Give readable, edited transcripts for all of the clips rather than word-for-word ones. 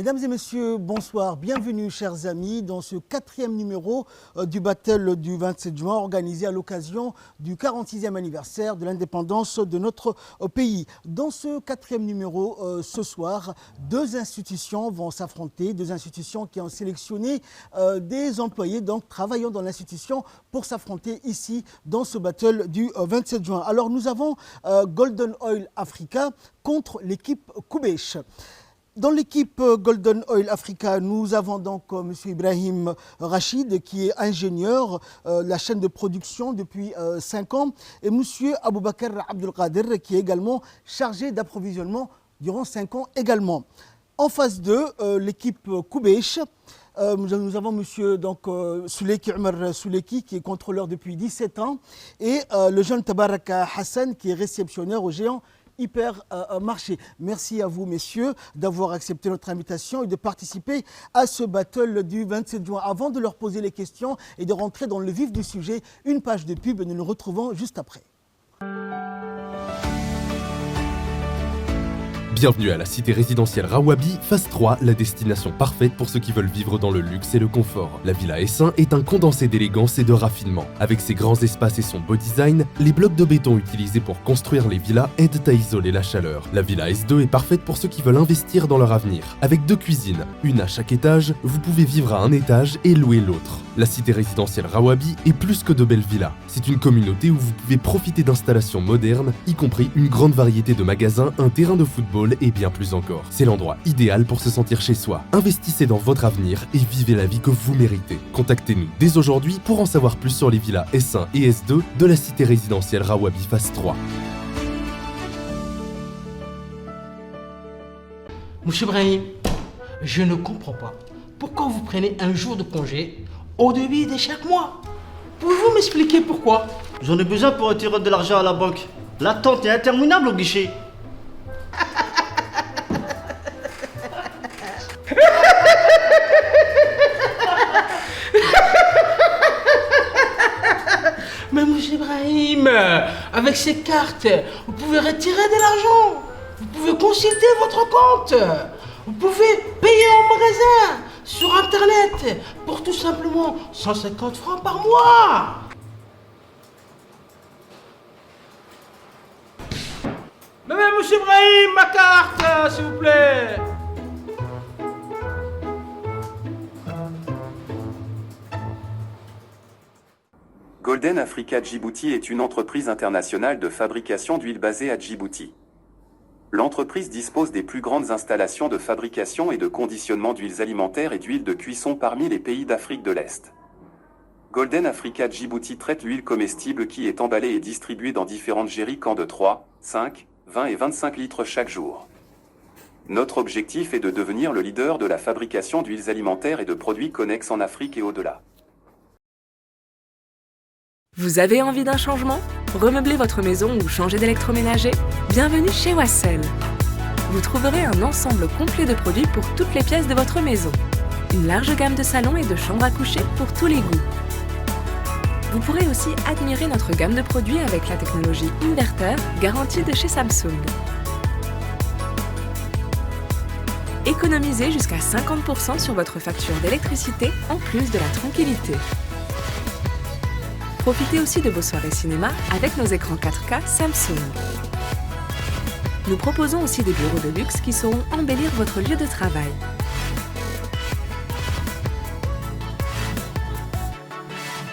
Mesdames et messieurs, bonsoir. Bienvenue, chers amis, dans ce 4e numéro du Battle du 27 juin, organisé à l'occasion du 46e anniversaire de l'indépendance de notre pays. Dans ce 4e numéro, ce soir, deux institutions vont s'affronter, deux institutions qui ont sélectionné des employés, donc travaillant dans l'institution, pour s'affronter ici, dans ce Battle du 27 juin. Alors, nous avons Golden Oil Africa contre l'équipe Koubèche. Dans l'équipe Golden Oil Africa, nous avons donc M. Ibrahim Rachid, qui est ingénieur de la chaîne de production depuis 5 ans, et M. Aboubakar Abdelkader, qui est également chargé d'approvisionnement durant 5 ans également. En face d'eux, l'équipe Koubèche. Nous avons M. Souleki Omar Souleki, qui est contrôleur depuis 17 ans, et le jeune Tabaraka Hassan, qui est réceptionnaire au géant Hypermarché. Merci à vous, messieurs, d'avoir accepté notre invitation et de participer à ce battle du 27 juin. Avant de leur poser les questions et de rentrer dans le vif du sujet, une page de pub et nous nous retrouvons juste après. Bienvenue à la cité résidentielle Rawabi, phase 3, la destination parfaite pour ceux qui veulent vivre dans le luxe et le confort. La Villa S1 est un condensé d'élégance et de raffinement. Avec ses grands espaces et son beau design, les blocs de béton utilisés pour construire les villas aident à isoler la chaleur. La Villa S2 est parfaite pour ceux qui veulent investir dans leur avenir. Avec 2 cuisines, une à chaque étage, vous pouvez vivre à un étage et louer l'autre. La cité résidentielle Rawabi est plus que de belles villas. C'est une communauté où vous pouvez profiter d'installations modernes, y compris une grande variété de magasins, un terrain de football et bien plus encore. C'est l'endroit idéal pour se sentir chez soi. Investissez dans votre avenir et vivez la vie que vous méritez. Contactez-nous dès aujourd'hui pour en savoir plus sur les villas S1 et S2 de la cité résidentielle Rawabi phase 3. Monsieur Ibrahim, je ne comprends pas. Pourquoi vous prenez un jour de congé au début de chaque mois? Pouvez-vous m'expliquer pourquoi? J'en ai besoin pour retirer de l'argent à la banque. L'attente est interminable au guichet. Mais monsieur Ibrahim, avec ces cartes, vous pouvez retirer de l'argent. Vous pouvez consulter votre compte. Vous pouvez payer en magasin, sur internet, pour tout simplement 150 francs par mois. Mais monsieur Ibrahim, ma carte, s'il vous plaît. Golden Africa Djibouti est une entreprise internationale de fabrication d'huile basée à Djibouti. L'entreprise dispose des plus grandes installations de fabrication et de conditionnement d'huiles alimentaires et d'huiles de cuisson parmi les pays d'Afrique de l'Est. Golden Africa Djibouti traite l'huile comestible qui est emballée et distribuée dans différentes jerrycans de 3, 5, 20 et 25 litres chaque jour. Notre objectif est de devenir le leader de la fabrication d'huiles alimentaires et de produits connexes en Afrique et au-delà. Vous avez envie d'un changement? Remeubler votre maison ou changer d'électroménager? Bienvenue chez Wassel. Vous trouverez un ensemble complet de produits pour toutes les pièces de votre maison. Une large gamme de salons et de chambres à coucher pour tous les goûts. Vous pourrez aussi admirer notre gamme de produits avec la technologie inverteur garantie de chez Samsung. Économisez jusqu'à 50% sur votre facture d'électricité en plus de la tranquillité. Profitez aussi de vos soirées cinéma avec nos écrans 4K Samsung. Nous proposons aussi des bureaux de luxe qui sauront embellir votre lieu de travail.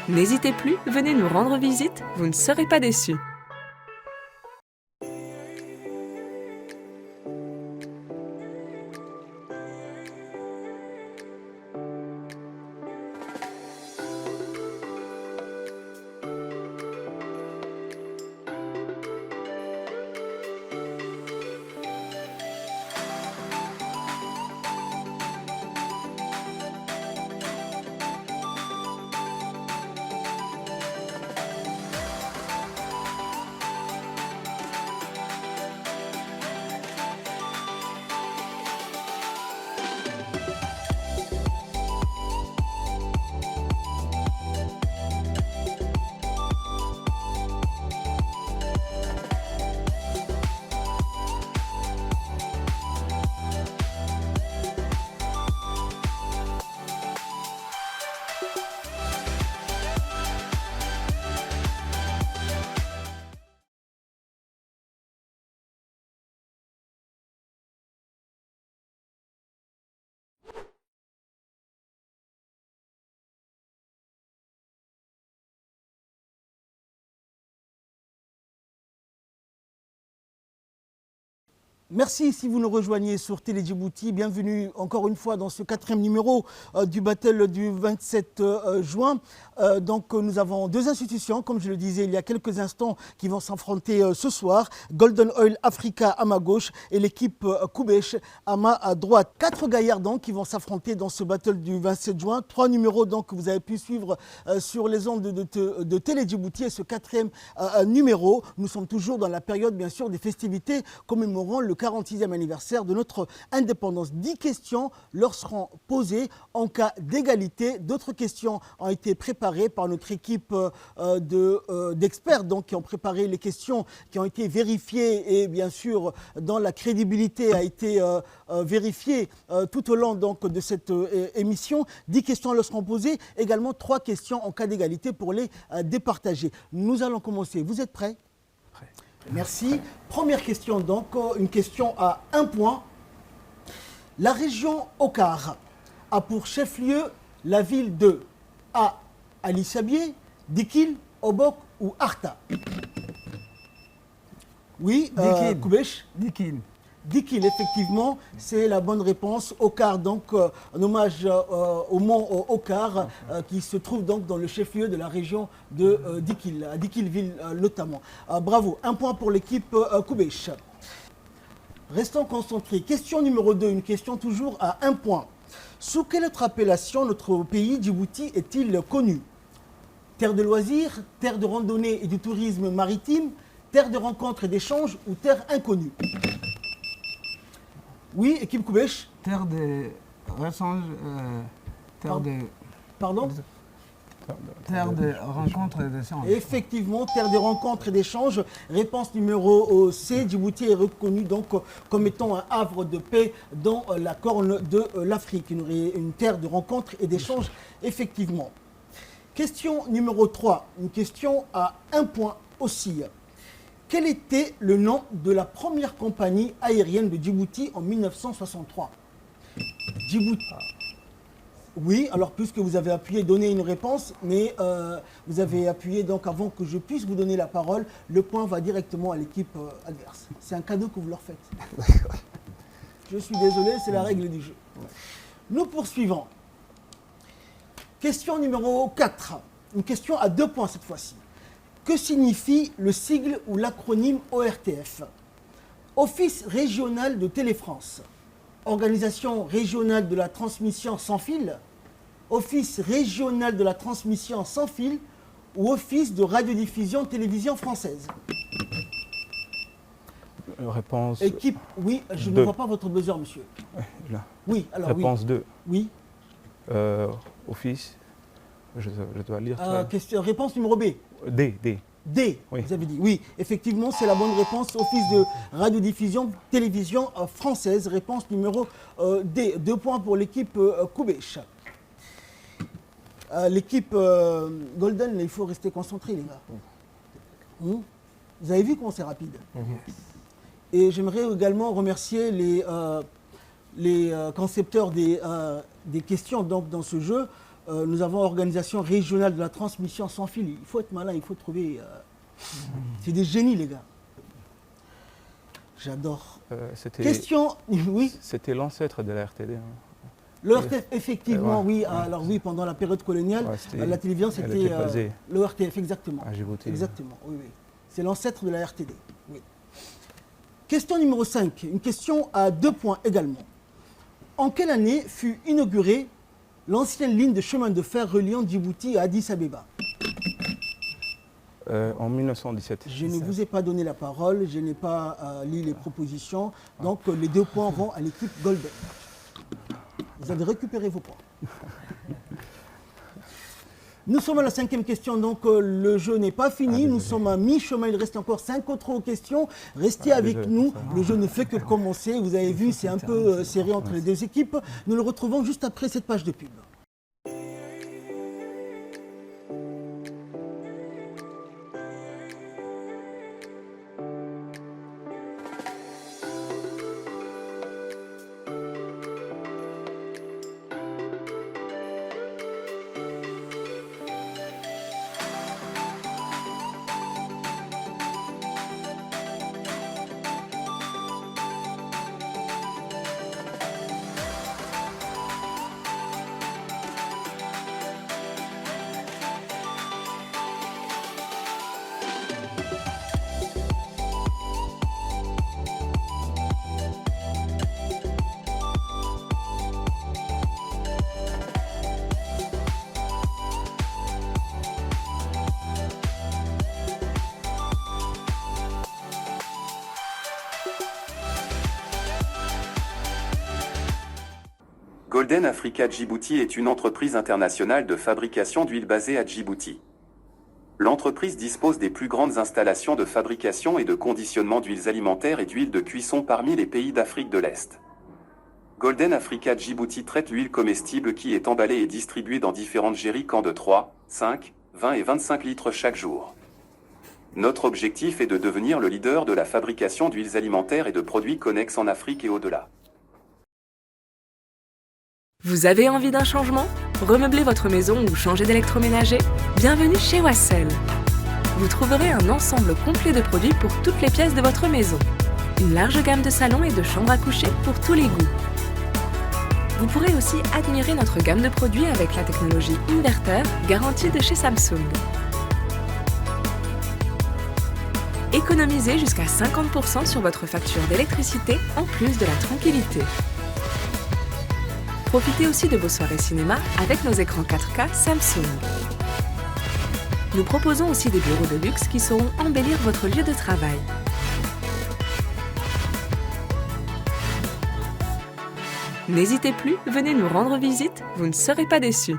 N'hésitez plus, venez nous rendre visite, vous ne serez pas déçus. Merci si vous nous rejoignez sur Télé Djibouti. Bienvenue encore une fois dans ce 4e numéro du Battle du 27 juin. Donc nous avons deux institutions, comme je le disais il y a quelques instants, qui vont s'affronter ce soir. Golden Oil Africa à ma gauche et l'équipe Koubèche à ma droite. 4 gaillards donc qui vont s'affronter dans ce Battle du 27 juin. 3 numéros donc que vous avez pu suivre sur les ondes de Télé Djibouti et ce 4e numéro. Nous sommes toujours dans la période bien sûr des festivités commémorant le 46e anniversaire de notre indépendance. 10 questions leur seront posées en cas d'égalité. D'autres questions ont été préparées par notre équipe d'experts donc, qui ont préparé les questions qui ont été vérifiées et bien sûr dans la crédibilité a été vérifiée tout au long donc, de cette émission. 10 questions leur seront posées, également 3 questions en cas d'égalité pour les départager. Nous allons commencer. Vous êtes prêts? Prêt. Merci. Première question donc, une question à 1 point. La région Okar a pour chef-lieu la ville de A. Ali Sabié, Dikil, Obok ou Arta. Oui, Dikil. Koubèche. Dikil. Dikil, effectivement, c'est la bonne réponse. Okar, donc, un hommage au mont Okar, qui se trouve donc dans le chef-lieu de la région de Dikil, à Dikilville notamment. Bravo, 1 point pour l'équipe Koubèche. Restons concentrés. Question numéro 2, une question toujours à 1 point. Sous quelle autre appellation notre pays, Djibouti, est-il connu? Terre de loisirs, terre de randonnée et du tourisme maritime, terre de rencontres et d'échanges ou terre inconnue? Oui, équipe Koubèche. Terre de rechange, terre de... Pardon? Terre de rencontre et d'échange. Effectivement, terre de rencontres et d'échanges. Réponse numéro C. Djibouti est reconnu donc comme étant un havre de paix dans la corne de l'Afrique. Une terre de rencontres et d'échanges, effectivement. Question numéro 3. Une question à 1 point aussi. Quel était le nom de la première compagnie aérienne de Djibouti en 1963? Djibouti. Oui, alors puisque vous avez appuyé, donner une réponse, mais vous avez appuyé donc avant que je puisse vous donner la parole, le point va directement à l'équipe adverse. C'est un cadeau que vous leur faites. Je suis désolé, c'est la règle du jeu. Nous poursuivons. Question numéro 4. Une question à 2 points cette fois-ci. Que signifie le sigle ou l'acronyme ORTF? Office régional de Télé-France. Organisation régionale de la transmission sans fil, Office régional de la transmission sans fil ou Office de radiodiffusion télévision française. Réponse. Équipe, oui, je ne deux. vois pas votre buzzer, monsieur. Là. Oui, alors Réponse 2. oui. Office. Je dois lire. Réponse numéro B. D. D, Oui. vous avez dit. Oui, effectivement, c'est la bonne réponse. Office de radiodiffusion télévision française. Réponse numéro D. 2 points pour l'équipe Koubèche. L'équipe Golden, il faut rester concentré, les gars. Vous avez vu comment c'est rapide. Et j'aimerais également remercier les concepteurs des questions donc, dans ce jeu. Nous avons organisation régionale de la transmission sans fil. Il faut être malin, il faut trouver... C'est des génies, les gars. J'adore. Question, oui. C'était l'ancêtre de la RTD. Hein. L'ORTF, effectivement, Ouais, oui. ouais. Alors oui, pendant la période coloniale, Ouais, la télévision, elle c'était était basée l'ORTF, exactement. à Djibouti. Exactement, oui, oui. C'est l'ancêtre de la RTD. Oui. Question numéro 5, une question à 2 points également. En quelle année fut inaugurée l'ancienne ligne de chemin de fer reliant Djibouti à Addis Abeba? En 1917. Je ne vous ai pas donné la parole, je n'ai pas lu les propositions, donc les 2 points vont à l'équipe Golden. Vous avez récupéré vos points. Nous sommes à la 5e question, donc le jeu n'est pas fini. Nous sommes à mi-chemin, il reste encore 5 autres questions. Restez avec désolé. nous, le jeu ne fait que commencer. Vous avez vu, c'est un peu serré entre les 2 équipes. Nous le retrouvons juste après cette page de pub. Golden Africa Djibouti est une entreprise internationale de fabrication d'huile basée à Djibouti. L'entreprise dispose des plus grandes installations de fabrication et de conditionnement d'huiles alimentaires et d'huiles de cuisson parmi les pays d'Afrique de l'Est. Golden Africa Djibouti traite l'huile comestible qui est emballée et distribuée dans différentes jerrycans de 3, 5, 20 et 25 litres chaque jour. Notre objectif est de devenir le leader de la fabrication d'huiles alimentaires et de produits connexes en Afrique et au-delà. Vous avez envie d'un changement? Remeubler votre maison ou changer d'électroménager? Bienvenue chez Wassel. Vous trouverez un ensemble complet de produits pour toutes les pièces de votre maison. Une large gamme de salons et de chambres à coucher pour tous les goûts. Vous pourrez aussi admirer notre gamme de produits avec la technologie inverteur garantie de chez Samsung. Économisez jusqu'à 50% sur votre facture d'électricité en plus de la tranquillité. Profitez aussi de vos soirées cinéma avec nos écrans 4K Samsung. Nous proposons aussi des bureaux de luxe qui sauront embellir votre lieu de travail. N'hésitez plus, venez nous rendre visite, vous ne serez pas déçus.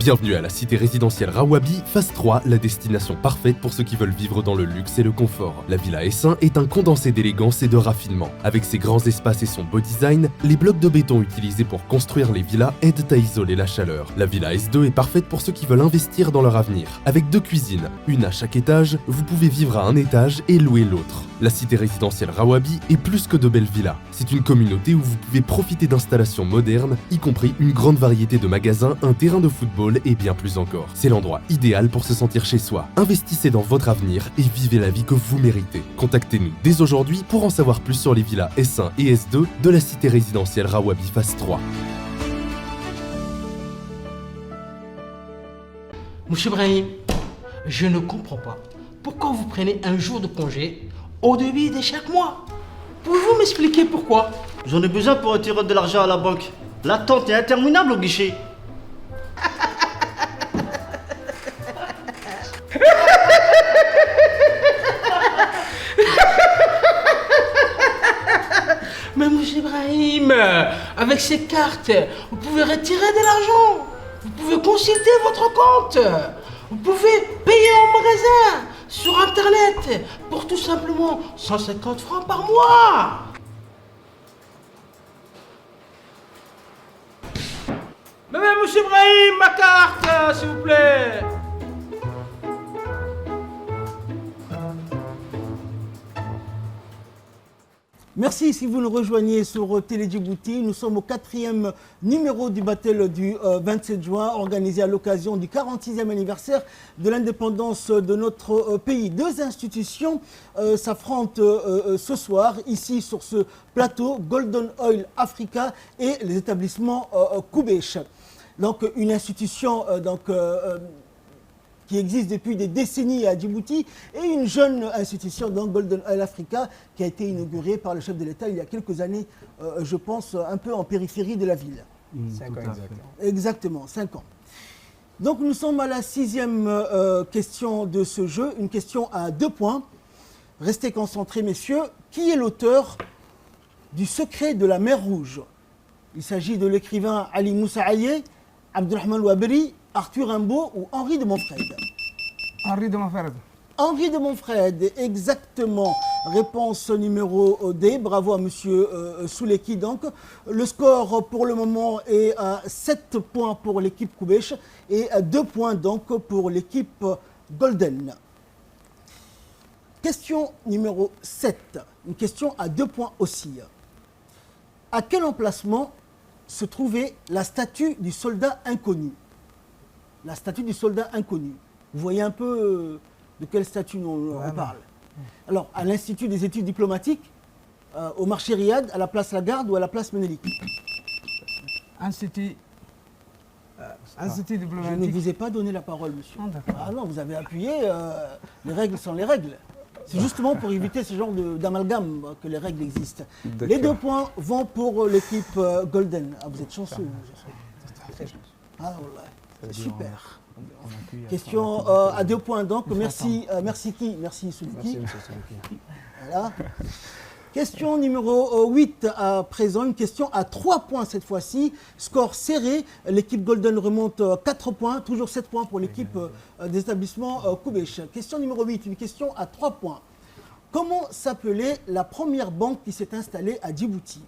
Bienvenue à la cité résidentielle Rawabi, phase 3, la destination parfaite pour ceux qui veulent vivre dans le luxe et le confort. La Villa S1 est un condensé d'élégance et de raffinement. Avec ses grands espaces et son beau design, les blocs de béton utilisés pour construire les villas aident à isoler la chaleur. La Villa S2 est parfaite pour ceux qui veulent investir dans leur avenir. Avec 2 cuisines, une à chaque étage, vous pouvez vivre à un étage et louer l'autre. La cité résidentielle Rawabi est plus que de belles villas. C'est une communauté où vous pouvez profiter d'installations modernes, y compris une grande variété de magasins, un terrain de football et bien plus encore. C'est l'endroit idéal pour se sentir chez soi. Investissez dans votre avenir et vivez la vie que vous méritez. Contactez-nous dès aujourd'hui pour en savoir plus sur les villas S1 et S2 de la cité résidentielle Rawabi phase 3. Monsieur Brahim, je ne comprends pas. Pourquoi vous prenez un jour de congé au début de chaque mois? Pouvez-vous m'expliquer pourquoi? J'en ai besoin pour retirer de l'argent à la banque. L'attente est interminable au guichet. Mais monsieur Ibrahim, avec ces cartes, vous pouvez retirer de l'argent. Vous pouvez consulter votre compte. Vous pouvez payer en magasin, sur internet, pour tout simplement 150 francs par mois. Mais monsieur Ibrahim, ma carte, s'il vous plaît. Merci si vous nous rejoignez sur Télé Djibouti. Nous sommes au 4e numéro du battle du 27 juin, organisé à l'occasion du 46e anniversaire de l'indépendance de notre pays. 2 institutions s'affrontent ce soir, ici sur ce plateau, Golden Oil Africa et les établissements Kubesh. Donc une institution qui existe depuis des décennies à Djibouti, et une jeune institution, donc Golden Oil Africa, qui a été inaugurée par le chef de l'État il y a quelques années, je pense, un peu en périphérie de la ville. 5 ans exactement. Exactement, 5 ans. Donc nous sommes à la 6e question de ce jeu, une question à 2 points. Restez concentrés, messieurs. Qui est l'auteur du Secret de la mer Rouge? Il s'agit de l'écrivain Ali Moussa Aye, Abdurrahman Ouaberi, Arthur Rimbaud ou Henri de Montfred? Henri de Montfred. Henri de Montfred, exactement. Réponse numéro D. Bravo à monsieur Souleki. Donc, le score pour le moment est à 7 points pour l'équipe Kubesh et à 2 points donc pour l'équipe Golden. Question numéro 7. Une question à 2 points aussi. À quel emplacement se trouvait la statue du soldat inconnu? La statue du soldat inconnu. Vous voyez un peu de quelle statue on parle. Alors, à l'Institut des études diplomatiques, au marché Riyad, à la place Lagarde ou à la place Ménélique? Institut diplomatique. Je ne vous ai pas donné la parole, monsieur. Ah non, vous avez appuyé, les règles sont les règles. C'est justement pour éviter ce genre d'amalgame que les règles existent. D'accord. Les 2 points vont pour l'équipe Golden. Ah, vous êtes chanceux. Ah, voilà. C'est super. Question à 2 points donc. Merci qui? Merci Souliki. Voilà. Question numéro 8 à présent, une question à 3 points cette fois-ci. Score serré, l'équipe Golden remonte 4 points, toujours 7 points pour l'équipe des établissements Koubèche. Question numéro 8, une question à 3 points. Comment s'appelait la première banque qui s'est installée à Djibouti?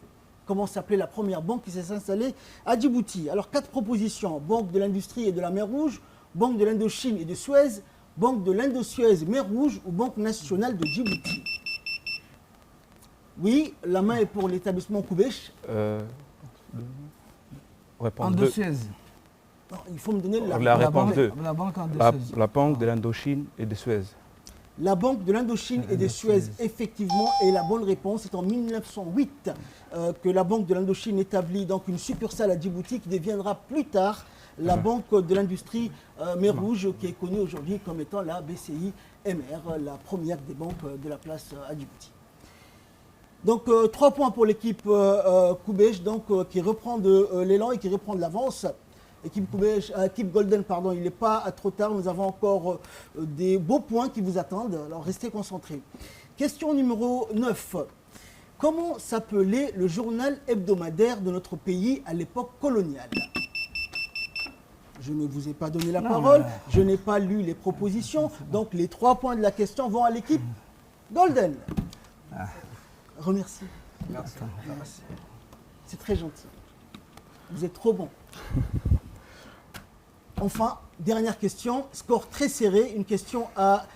Comment s'appelait la première banque qui s'est installée à Djibouti? Alors 4 propositions, Banque de l'Industrie et de la Mer Rouge, Banque de l'Indochine et de Suez, Banque de l'Indo-Suez Mer Rouge ou Banque nationale de Djibouti? Oui, la main est pour l'établissement Koubèche. Réponse En 2. Suez. Non, il faut me donner La réponse 2. La banque en La, Suez. la banque de l'Indochine et de Suez. La Banque de l'Indochine et de Suez, effectivement, est la bonne réponse. C'est en 1908 que la Banque de l'Indochine établit donc une succursale à Djibouti qui deviendra plus tard la Banque de l'Industrie Mer Rouge, qui est connue aujourd'hui comme étant la BCI MR, la première des banques de la place à Djibouti. Donc 3 points pour l'équipe Koubèche, donc qui reprend de l'élan et qui reprend de l'avance. Équipe Koubèche, équipe Golden, pardon, il n'est pas trop tard, nous avons encore des beaux points qui vous attendent, alors restez concentrés. Question numéro 9. Comment s'appelait le journal hebdomadaire de notre pays à l'époque coloniale? Je ne vous ai pas donné la parole, je n'ai pas lu les propositions, donc les 3 points de la question vont à l'équipe Golden. Remercie. Merci. Merci. C'est très gentil. Vous êtes trop bon. Enfin, dernière question, score très serré, une question à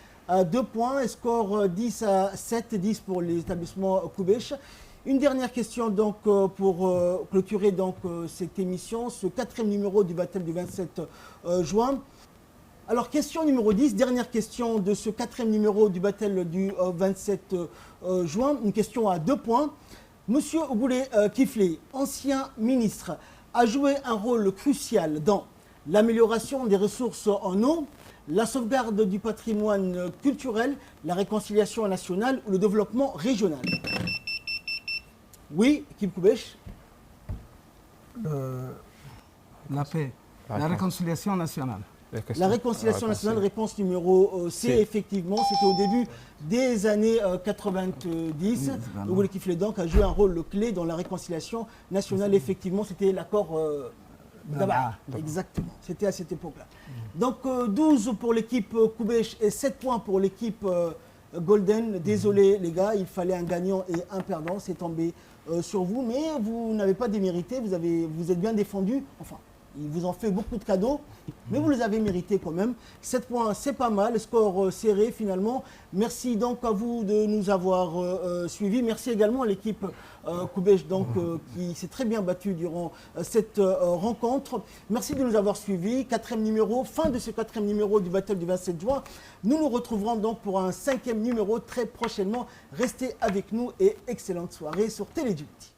2 points, et score 10 à 7, 10 pour les établissements Koubèche. Une dernière question donc pour clôturer donc cette émission, ce 4e numéro du Battle du 27 juin. Alors, question numéro 10, dernière question de ce 4e numéro du Battle du 27 juin, une question à 2 points. Monsieur Ogoulé Kiflé, ancien ministre, a joué un rôle crucial dans l'amélioration des ressources en eau, la sauvegarde du patrimoine culturel, la réconciliation nationale ou le développement régional. Oui, équipe Koubèche. La paix, la réconciliation nationale. La réconciliation nationale, réponse numéro C, effectivement, c'était au début des années 90. Ogoulé Kiflé donc a joué un rôle clé dans la réconciliation nationale, effectivement, c'était l'accord d'Aba. Exactement, c'était à cette époque-là. Donc 12 pour l'équipe Koubèche et 7 points pour l'équipe Golden. Désolé les gars, il fallait un gagnant et un perdant, c'est tombé sur vous, mais vous n'avez pas démérité, vous êtes bien défendu, enfin. Ils vous ont fait beaucoup de cadeaux, mais vous les avez mérités quand même. 7 points, c'est pas mal, score serré finalement. Merci donc à vous de nous avoir suivis. Merci également à l'équipe Koubèche donc, qui s'est très bien battue durant cette rencontre. Merci de nous avoir suivis. 4e numéro, fin de ce 4e numéro du Battle du 27 juin. Nous nous retrouverons donc pour un 5e numéro très prochainement. Restez avec nous et excellente soirée sur Télé Djibouti.